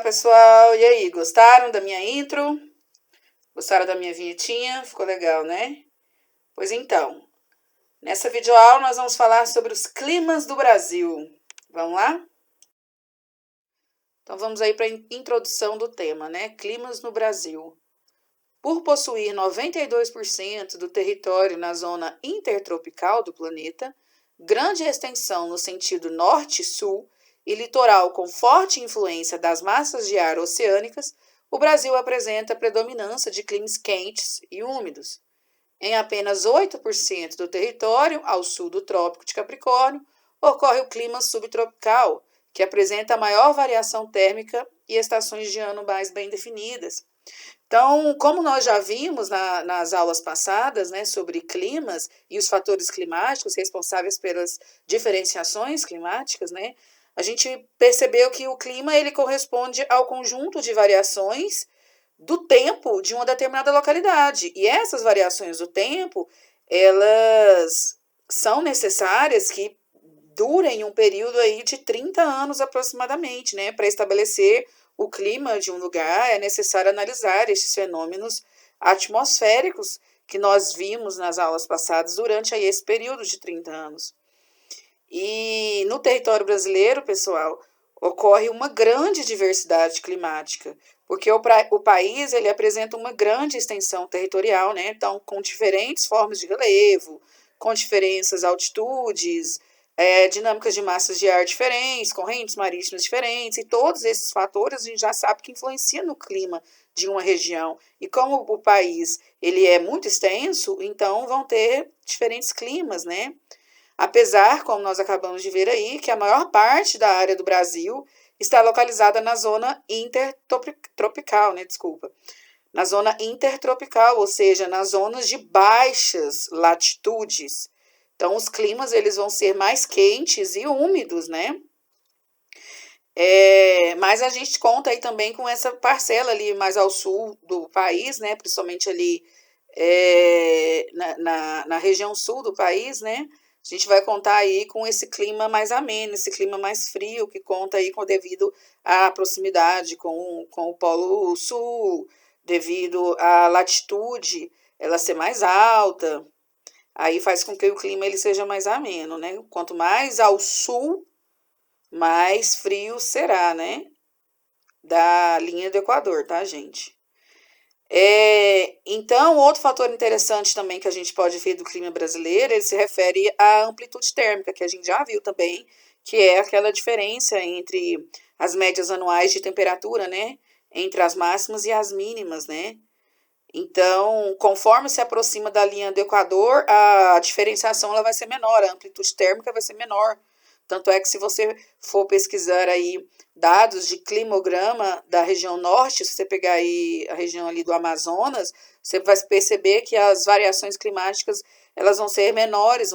pessoal! E aí, gostaram da minha intro? Gostaram da minha vinhetinha? Ficou legal, né? Pois então, nessa videoaula nós vamos falar sobre os climas do Brasil. Vamos lá? Então vamos aí para a introdução do tema, né? Climas no Brasil. Por possuir 92% do território na zona intertropical do planeta, grande extensão no sentido norte-sul e litoral com forte influência das massas de ar oceânicas, o Brasil apresenta predominância de climas quentes e úmidos. Em apenas 8% do território, ao sul do Trópico de Capricórnio, ocorre o clima subtropical, que apresenta maior variação térmica e estações de ano mais bem definidas. Então, como nós já vimos nas aulas passadas, né, sobre climas e os fatores climáticos responsáveis pelas diferenciações climáticas, né, a gente percebeu que o clima ele corresponde ao conjunto de variações do tempo de uma determinada localidade. E essas variações do tempo, elas são necessárias que durem um período aí de 30 anos aproximadamente, né, para estabelecer o clima de um lugar. É necessário analisar estes fenômenos atmosféricos que nós vimos nas aulas passadas durante aí esse período de 30 anos. E no território brasileiro, pessoal, ocorre uma grande diversidade climática, porque o país ele apresenta uma grande extensão territorial, né? Então, com diferentes formas de relevo, com diferenças altitudes, dinâmicas de massas de ar diferentes, correntes marítimas diferentes, e todos esses fatores a gente já sabe que influenciam no clima de uma região. E como o país ele é muito extenso, então vão ter diferentes climas, né? Apesar, como nós acabamos de ver aí, que a maior parte da área do Brasil está localizada na zona intertropical, né? Desculpa. Na zona intertropical, ou seja, nas zonas de baixas latitudes. Então, os climas eles vão ser mais quentes e úmidos, né? Mas a gente conta aí também com essa parcela ali mais ao sul do país, né? Principalmente ali na região sul do país, né? A gente vai contar aí com esse clima mais ameno, esse clima mais frio, que conta aí devido à proximidade com o Polo Sul, devido à latitude ela ser mais alta. Aí faz com que o clima ele seja mais ameno, né? Quanto mais ao sul, mais frio será, né? Da linha do Equador, tá, gente? Então, outro fator interessante também que a gente pode ver do clima brasileiro, ele se refere à amplitude térmica, que a gente já viu também, que é aquela diferença entre as médias anuais de temperatura, né? Entre as máximas e as mínimas, né? Então, conforme se aproxima da linha do Equador, a diferenciação ela vai ser menor, a amplitude térmica vai ser menor. Tanto é que se você for pesquisar aí dados de climograma da região norte, se você pegar aí a região ali do Amazonas, você vai perceber que as variações climáticas elas vão ser menores,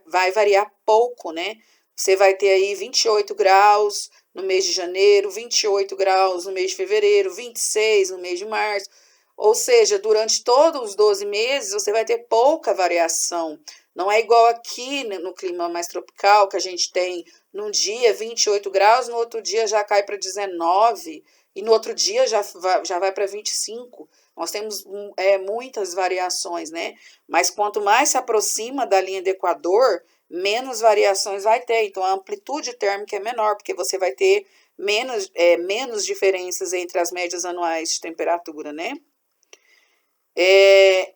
vai variar pouco, né? Você vai ter aí 28 graus no mês de janeiro, 28 graus no mês de fevereiro, 26 no mês de março. Ou seja, durante todos os 12 meses você vai ter pouca variação. Não é igual aqui no clima mais tropical, que a gente tem num dia 28 graus, no outro dia já cai para 19 e no outro dia já vai para 25. Nós temos muitas variações, né? Mas quanto mais se aproxima da linha do Equador, menos variações vai ter. Então a amplitude térmica é menor, porque você vai ter menos diferenças entre as médias anuais de temperatura, né?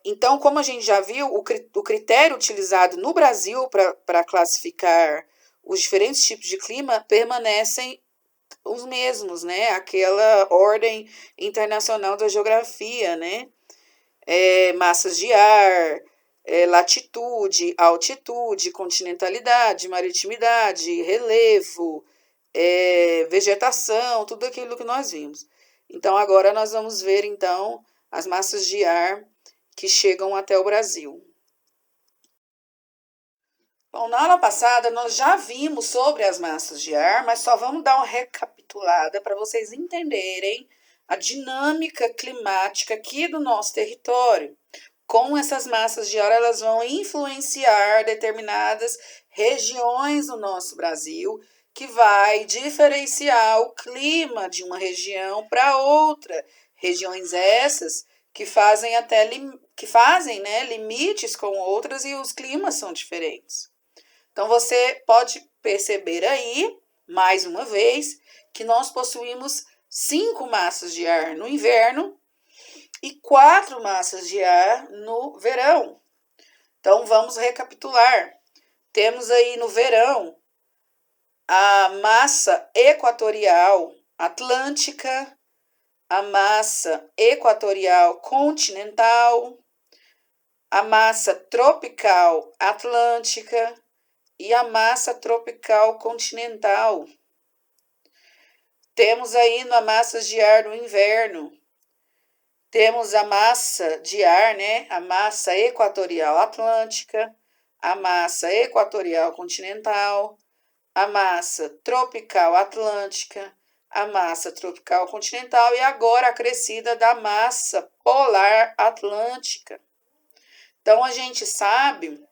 Então, como a gente já viu, o critério utilizado no Brasil para classificar os diferentes tipos de clima permanecem os mesmos, né? Aquela ordem internacional da geografia, né? Massas de ar, latitude, altitude, continentalidade, maritimidade, relevo, vegetação, tudo aquilo que nós vimos. Então, agora nós vamos ver, então, as massas de ar que chegam até o Brasil. Bom, na aula passada nós já vimos sobre as massas de ar, mas só vamos dar uma recapitulada para vocês entenderem a dinâmica climática aqui do nosso território. Como essas massas de ar elas vão influenciar determinadas regiões do nosso Brasil que vai diferenciar o clima de uma região para outra. Regiões essas que fazem né, limites com outras e os climas são diferentes. Então você pode perceber aí, mais uma vez, que nós possuímos 5 massas de ar no inverno e 4 massas de ar no verão. Então vamos recapitular. Temos aí no verão a massa equatorial atlântica, a massa equatorial continental, a massa tropical atlântica e a massa tropical continental. Temos aí na massa de ar no inverno, temos a massa de ar, né? A massa equatorial atlântica, a massa equatorial continental, a massa tropical atlântica, a massa tropical continental e agora acrescida da massa polar atlântica. Então a gente sabe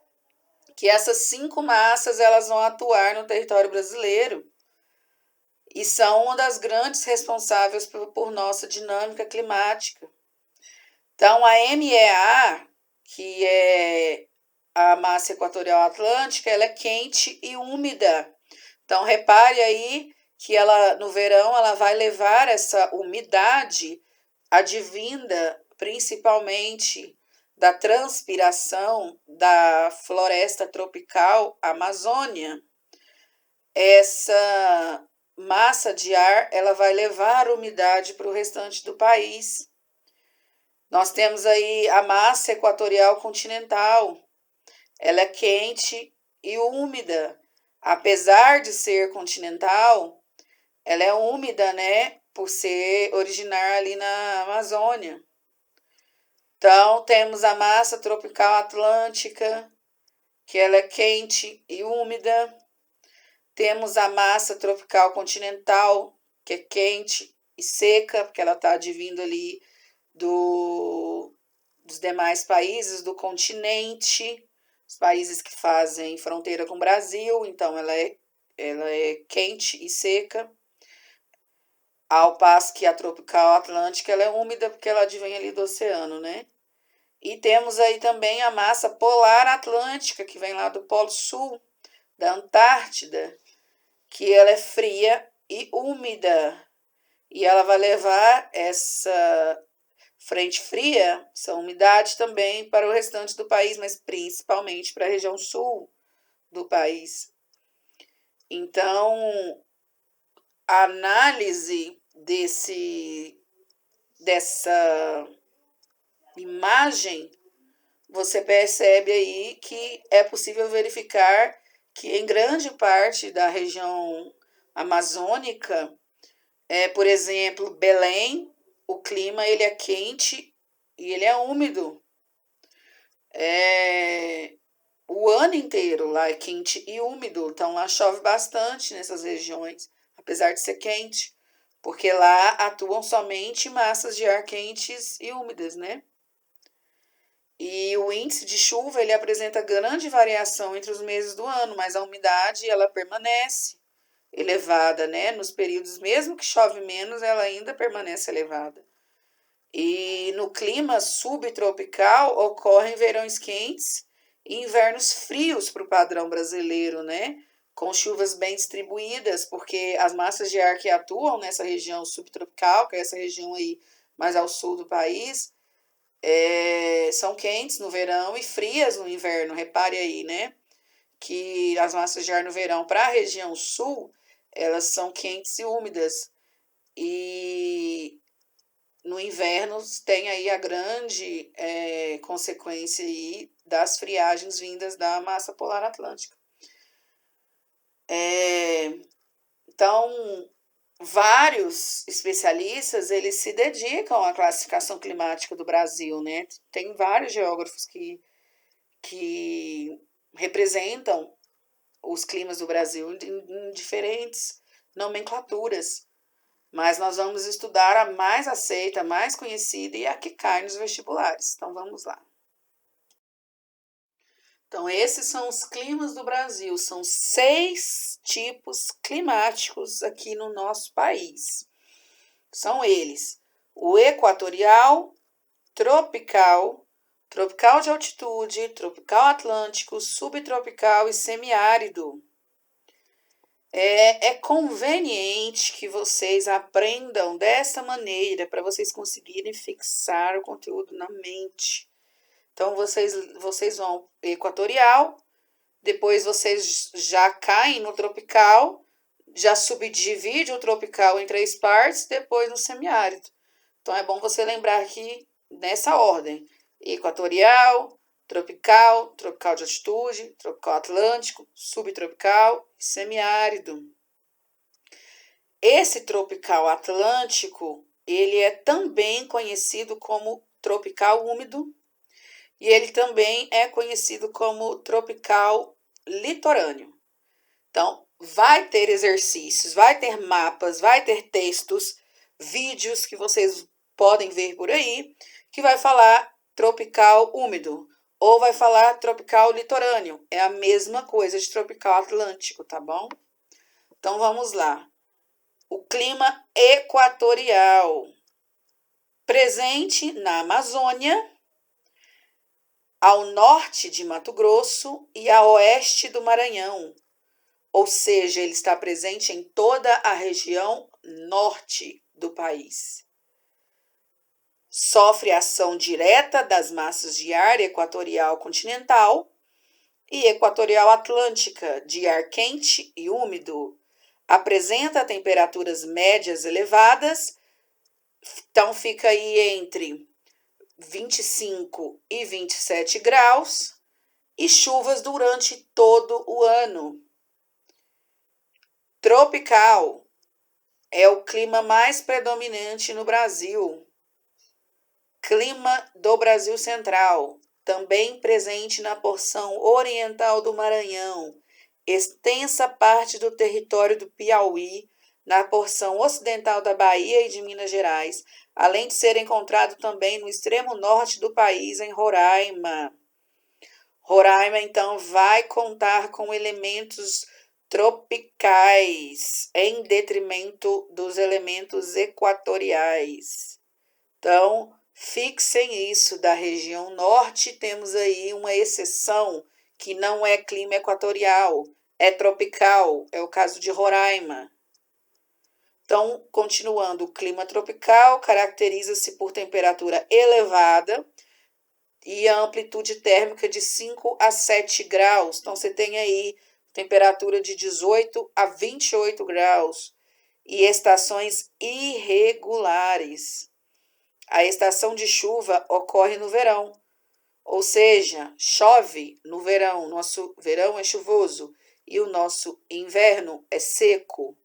que essas 5 massas elas vão atuar no território brasileiro e são uma das grandes responsáveis por nossa dinâmica climática. Então a MEA, que é a massa equatorial atlântica, ela é quente e úmida. Então repare aí que ela no verão ela vai levar essa umidade advinda principalmente da transpiração da floresta tropical Amazônia. Essa massa de ar ela vai levar umidade para o restante do país. Nós temos aí a massa equatorial continental. Ela é quente e úmida. Apesar de ser continental, ela é úmida, né? Por ser originar ali na Amazônia. Então, temos a massa tropical atlântica, que ela é quente e úmida. Temos a massa tropical continental, que é quente e seca, porque ela está advindo ali dos demais países do continente, os países que fazem fronteira com o Brasil, então ela é quente e seca, ao passo que a tropical atlântica ela é úmida porque ela advém ali do oceano, né? E temos aí também a massa polar atlântica, que vem lá do Polo Sul, da Antártida, que ela é fria e úmida. E ela vai levar essa frente fria, essa umidade também para o restante do país, mas principalmente para a região sul do país. Então, a análise dessa imagem, você percebe aí que é possível verificar que em grande parte da região amazônica, por exemplo, Belém, o clima ele é quente e ele é úmido. O ano inteiro lá é quente e úmido, então lá chove bastante nessas regiões, apesar de ser quente, porque lá atuam somente massas de ar quentes e úmidas, né? E o índice de chuva ele apresenta grande variação entre os meses do ano, mas a umidade ela permanece elevada, né? Nos períodos, mesmo que chove menos, ela ainda permanece elevada. E no clima subtropical ocorrem verões quentes e invernos frios para o padrão brasileiro, né? Com chuvas bem distribuídas, porque as massas de ar que atuam nessa região subtropical, que é essa região aí mais ao sul do país, são quentes no verão e frias no inverno. Repare aí, né? Que as massas de ar no verão para a região sul, elas são quentes e úmidas. E no inverno tem aí a grande consequência aí das friagens vindas da massa polar atlântica. Então, vários especialistas eles se dedicam à classificação climática do Brasil, né? Tem vários geógrafos que representam os climas do Brasil em diferentes nomenclaturas. Mas nós vamos estudar a mais aceita, a mais conhecida e a que cai nos vestibulares. Então vamos lá. Então, esses são os climas do Brasil. São 6 tipos climáticos aqui no nosso país. São eles: o equatorial, tropical, tropical de altitude, tropical atlântico, subtropical e semiárido. É conveniente que vocês aprendam dessa maneira para vocês conseguirem fixar o conteúdo na mente. Então, vocês vão equatorial, depois vocês já caem no tropical, já subdivide o tropical em 3 partes, depois no semiárido. Então, é bom você lembrar aqui nessa ordem: equatorial, tropical, tropical de altitude, tropical atlântico, subtropical e semiárido. Esse tropical atlântico, ele é também conhecido como tropical úmido e ele também é conhecido como tropical litorâneo. Então, vai ter exercícios, vai ter mapas, vai ter textos, vídeos que vocês podem ver por aí, que vai falar tropical úmido ou vai falar tropical litorâneo. É a mesma coisa de tropical atlântico, tá bom? Então, vamos lá. O clima equatorial, presente na Amazônia, ao norte de Mato Grosso e a oeste do Maranhão. Ou seja, ele está presente em toda a região norte do país. Sofre ação direta das massas de ar equatorial continental e equatorial atlântica, de ar quente e úmido. Apresenta temperaturas médias elevadas, então fica aí entre 25 e 27 graus, e chuvas durante todo o ano. Tropical é o clima mais predominante no Brasil. Clima do Brasil Central, também presente na porção oriental do Maranhão, extensa parte do território do Piauí, na porção ocidental da Bahia e de Minas Gerais, além de ser encontrado também no extremo norte do país, em Roraima. Roraima, então, vai contar com elementos tropicais, em detrimento dos elementos equatoriais. Então, fixem isso, da região norte temos aí uma exceção, que não é clima equatorial, é tropical, é o caso de Roraima. Então, continuando, o clima tropical caracteriza-se por temperatura elevada e a amplitude térmica de 5 a 7 graus. Então, você tem aí temperatura de 18 a 28 graus e estações irregulares. A estação de chuva ocorre no verão, ou seja, chove no verão. Nosso verão é chuvoso e o nosso inverno é seco.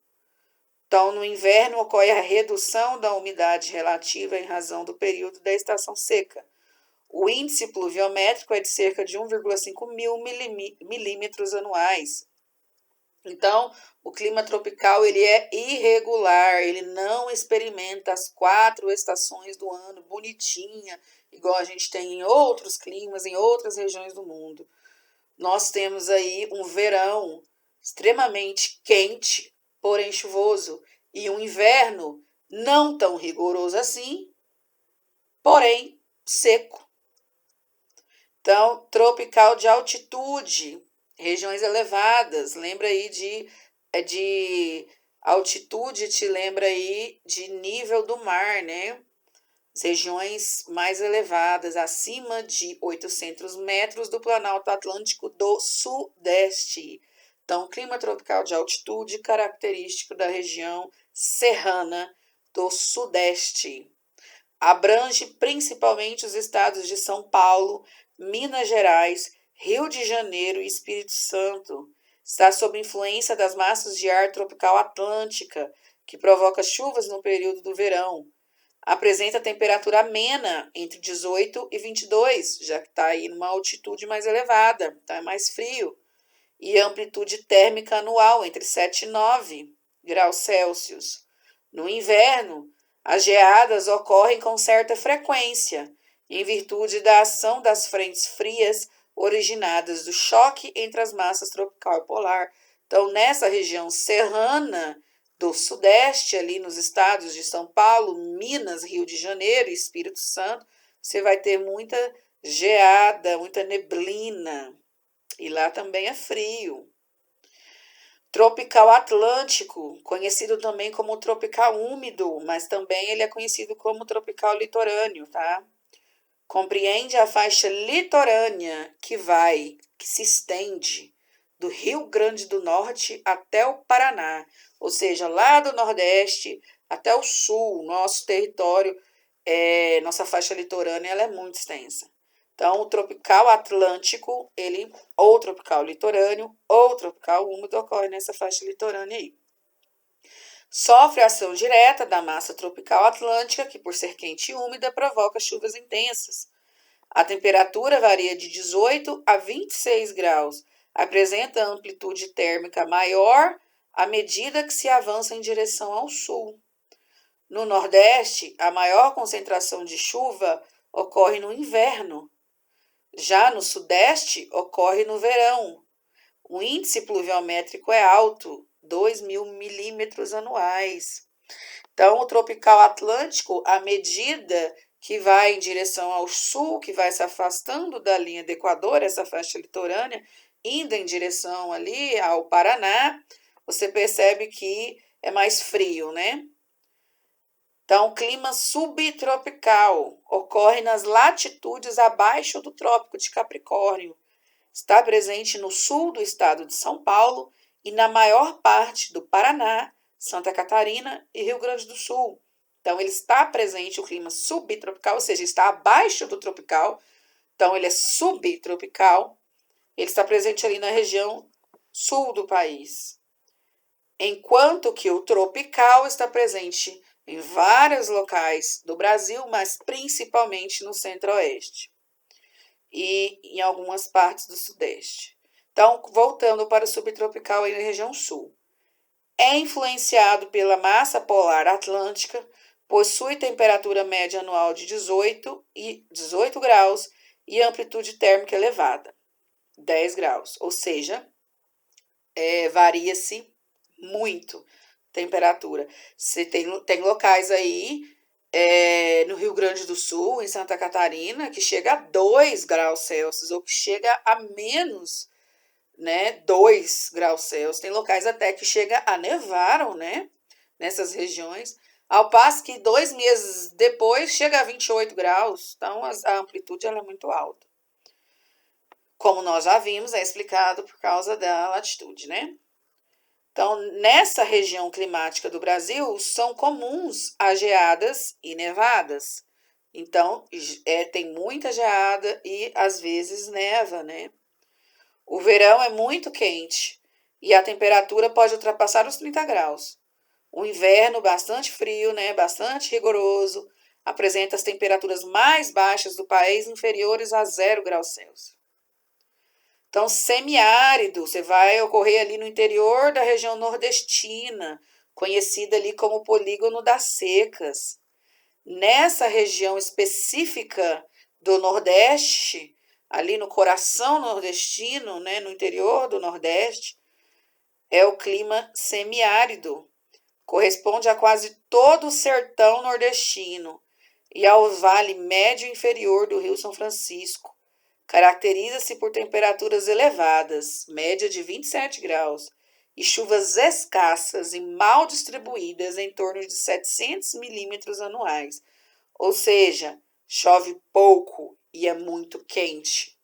Então, no inverno ocorre a redução da umidade relativa em razão do período da estação seca. O índice pluviométrico é de cerca de 1,5 mil milímetros anuais. Então, o clima tropical ele é irregular, ele não experimenta as 4 estações do ano bonitinha, igual a gente tem em outros climas, em outras regiões do mundo. Nós temos aí um verão extremamente quente, porém chuvoso, e um inverno não tão rigoroso assim, porém seco. Então, tropical de altitude, regiões elevadas, lembra aí de altitude, te lembra aí de nível do mar, né? As regiões mais elevadas, acima de 800 metros do Planalto Atlântico do Sudeste. Então, clima tropical de altitude, característico da região serrana do Sudeste. Abrange principalmente os estados de São Paulo, Minas Gerais, Rio de Janeiro e Espírito Santo. Está sob influência das massas de ar tropical atlântica, que provoca chuvas no período do verão. Apresenta temperatura amena entre 18 e 22, já que está aí numa altitude mais elevada, então é mais frio. E amplitude térmica anual entre 7 e 9 graus Celsius. No inverno, as geadas ocorrem com certa frequência, em virtude da ação das frentes frias originadas do choque entre as massas tropical e polar. Então, nessa região serrana do Sudeste, ali nos estados de São Paulo, Minas, Rio de Janeiro e Espírito Santo, você vai ter muita geada, muita neblina. E lá também é frio. Tropical Atlântico, conhecido também como tropical úmido, mas também ele é conhecido como tropical litorâneo, tá? Compreende a faixa litorânea que se estende do Rio Grande do Norte até o Paraná, ou seja, lá do Nordeste até o Sul, nosso território, nossa faixa litorânea, ela é muito extensa. Então, o tropical atlântico, ou tropical litorâneo, ou tropical úmido, ocorre nessa faixa litorânea aí. Sofre a ação direta da massa tropical atlântica, que por ser quente e úmida, provoca chuvas intensas. A temperatura varia de 18 a 26 graus, apresenta amplitude térmica maior à medida que se avança em direção ao sul. No Nordeste, a maior concentração de chuva ocorre no inverno. Já no Sudeste, ocorre no verão. O índice pluviométrico é alto, 2.000 milímetros anuais. Então, o tropical atlântico, à medida que vai em direção ao sul, que vai se afastando da linha do Equador, essa faixa litorânea, indo em direção ali ao Paraná, você percebe que é mais frio, né? Então, o clima subtropical ocorre nas latitudes abaixo do Trópico de Capricórnio. Está presente no sul do estado de São Paulo e na maior parte do Paraná, Santa Catarina e Rio Grande do Sul. Então, ele está presente o clima subtropical, ou seja, está abaixo do tropical. Então, ele é subtropical. Ele está presente ali na região sul do país. Enquanto que o tropical está presente em vários locais do Brasil, mas principalmente no centro-oeste e em algumas partes do sudeste. Então, voltando para o subtropical e na região sul. É influenciado pela massa polar atlântica, possui temperatura média anual de 18 graus e amplitude térmica elevada, 10 graus, ou seja, varia-se muito temperatura. Você tem locais aí no Rio Grande do Sul, em Santa Catarina, que chega a 2 graus Celsius, ou que chega a menos, né, 2 graus Celsius. Tem locais até que chega a nevar, né, nessas regiões, ao passo que 2 meses depois chega a 28 graus. Então, a amplitude ela é muito alta. Como nós já vimos, é explicado por causa da latitude, né? Então, nessa região climática do Brasil, são comuns as geadas e nevadas. Então, tem muita geada e, às vezes, neva, né? O verão é muito quente e a temperatura pode ultrapassar os 30 graus. O inverno, bastante frio, né? Bastante rigoroso, apresenta as temperaturas mais baixas do país, inferiores a 0 graus Celsius. Então, semiárido, você vai ocorrer ali no interior da região nordestina, conhecida ali como polígono das secas. Nessa região específica do Nordeste, ali no coração nordestino, né, no interior do Nordeste, é o clima semiárido. Corresponde a quase todo o sertão nordestino e ao vale médio e inferior do Rio São Francisco. Caracteriza-se por temperaturas elevadas, média de 27 graus, e chuvas escassas e mal distribuídas em torno de 700 milímetros anuais. Ou seja, chove pouco e é muito quente.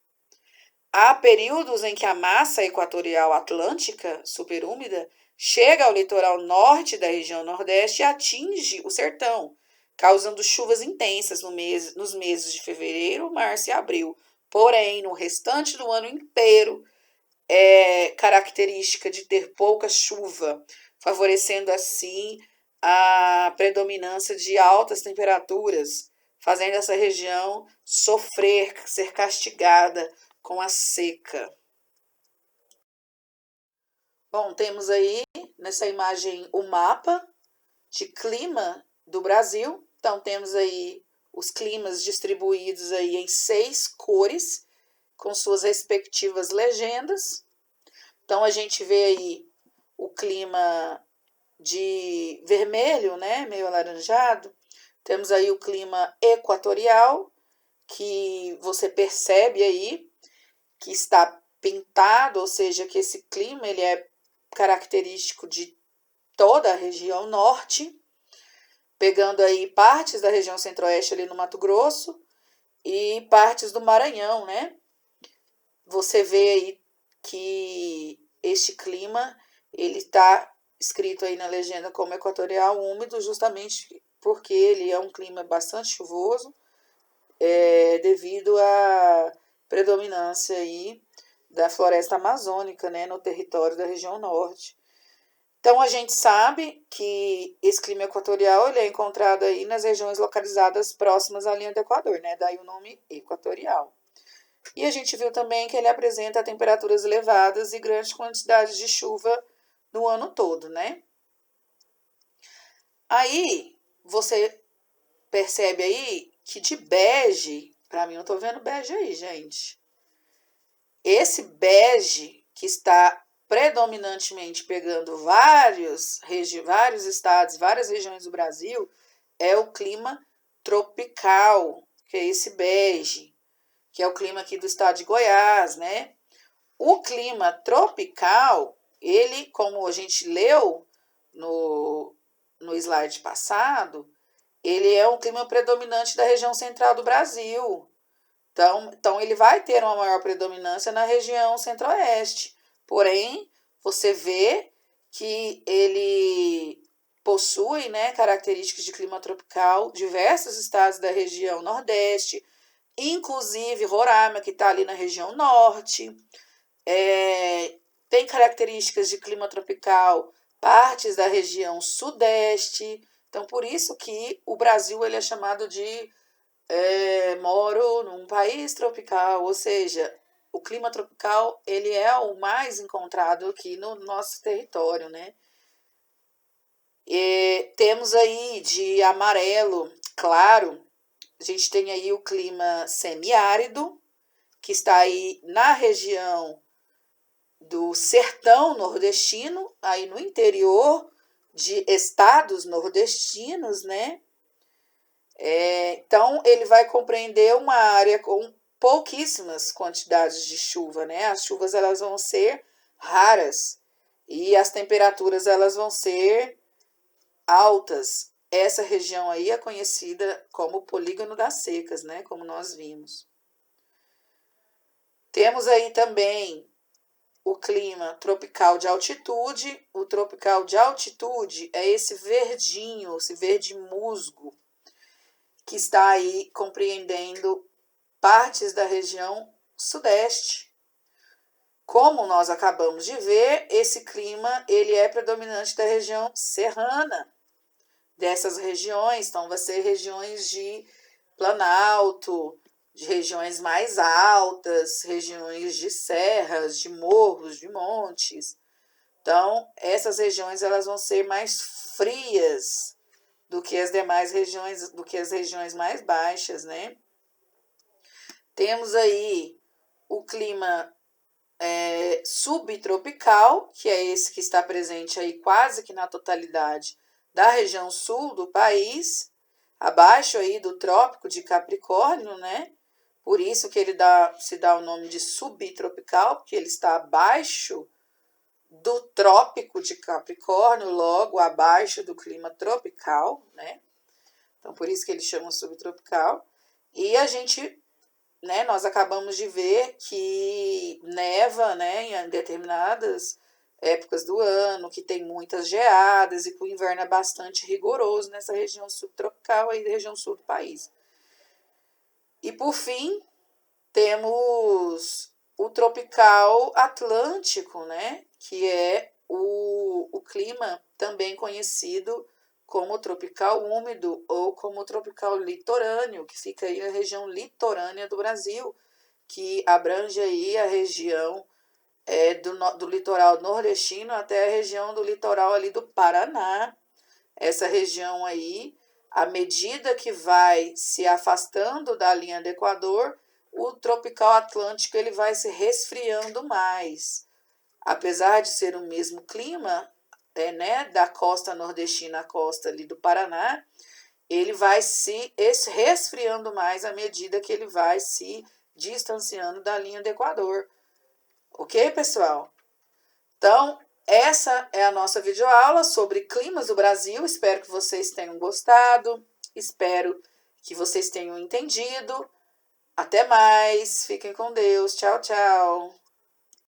Há períodos em que a massa equatorial atlântica, superúmida, chega ao litoral norte da região nordeste e atinge o sertão, causando chuvas intensas nos meses de fevereiro, março e abril. Porém, no restante do ano inteiro, é característica de ter pouca chuva, favorecendo assim a predominância de altas temperaturas, fazendo essa região sofrer, ser castigada com a seca. Bom, temos aí nessa imagem o mapa de clima do Brasil. Então, temos aí os climas distribuídos aí em 6 cores, com suas respectivas legendas. Então, a gente vê aí o clima de vermelho, né, meio alaranjado. Temos aí o clima equatorial, que você percebe aí que está pintado, ou seja, que esse clima ele é característico de toda a região norte, pegando aí partes da região centro-oeste ali no Mato Grosso e partes do Maranhão, né? Você vê aí que este clima ele está escrito aí na legenda como equatorial úmido, justamente porque ele é um clima bastante chuvoso, devido à predominância aí da floresta amazônica, né, no território da região norte. Então, a gente sabe que esse clima equatorial ele é encontrado aí nas regiões localizadas próximas à linha do Equador, né? Daí o nome equatorial. E a gente viu também que ele apresenta temperaturas elevadas e grandes quantidades de chuva no ano todo, né? Aí, você percebe aí que de bege, para mim eu tô vendo bege aí, gente. Esse bege que está predominantemente pegando vários estados, várias regiões do Brasil, é o clima tropical, que é esse bege, que é o clima aqui do estado de Goiás, né? O clima tropical, ele, como a gente leu no slide passado, ele é um clima predominante da região central do Brasil. Então, ele vai ter uma maior predominância na região centro-oeste. Porém, você vê que ele possui, né, características de clima tropical, diversos estados da região nordeste, inclusive Roraima, que está ali na região norte, tem características de clima tropical, partes da região sudeste. Então, por isso que o Brasil ele é chamado de moro num país tropical, ou seja, o clima tropical ele é o mais encontrado aqui no nosso território, né? E temos aí de amarelo claro, a gente tem aí o clima semiárido, que está aí na região do sertão nordestino, aí no interior de estados nordestinos, né? Então, ele vai compreender uma área com pouquíssimas quantidades de chuva, né? As chuvas elas vão ser raras e as temperaturas elas vão ser altas. Essa região aí é conhecida como polígono das secas, né? Como nós vimos. Temos aí também o clima tropical de altitude. O tropical de altitude é esse verdinho, esse verde musgo, que está aí compreendendo partes da região sudeste. Como nós acabamos de ver, esse clima ele é predominante da região serrana dessas regiões. Então, vai ser regiões de planalto, de regiões mais altas, regiões de serras, de morros, de montes. Então, essas regiões elas vão ser mais frias do que as demais regiões, do que as regiões mais baixas, né? Temos aí o clima subtropical, que é esse que está presente aí quase que na totalidade da região sul do país, abaixo aí do trópico de Capricórnio, né? Por isso que ele se dá o nome de subtropical, porque ele está abaixo do trópico de Capricórnio, logo abaixo do clima tropical, né? Então, por isso que eles chamam subtropical. E a gente, né, nós acabamos de ver que neva, né, em determinadas épocas do ano, que tem muitas geadas e que o inverno é bastante rigoroso nessa região subtropical, aí, região sul do país. E, por fim, temos o tropical atlântico, né, que é o clima também conhecido como tropical úmido ou como tropical litorâneo, que fica aí na região litorânea do Brasil, que abrange aí a região do litoral nordestino até a região do litoral ali do Paraná. Essa região aí, à medida que vai se afastando da linha do Equador, o tropical atlântico ele vai se resfriando mais. Apesar de ser o mesmo clima, né, da costa nordestina à costa ali do Paraná, ele vai se resfriando mais à medida que ele vai se distanciando da linha do Equador. Ok, pessoal? Então, essa é a nossa videoaula sobre climas do Brasil. Espero que vocês tenham gostado. Espero que vocês tenham entendido. Até mais. Fiquem com Deus. Tchau, tchau.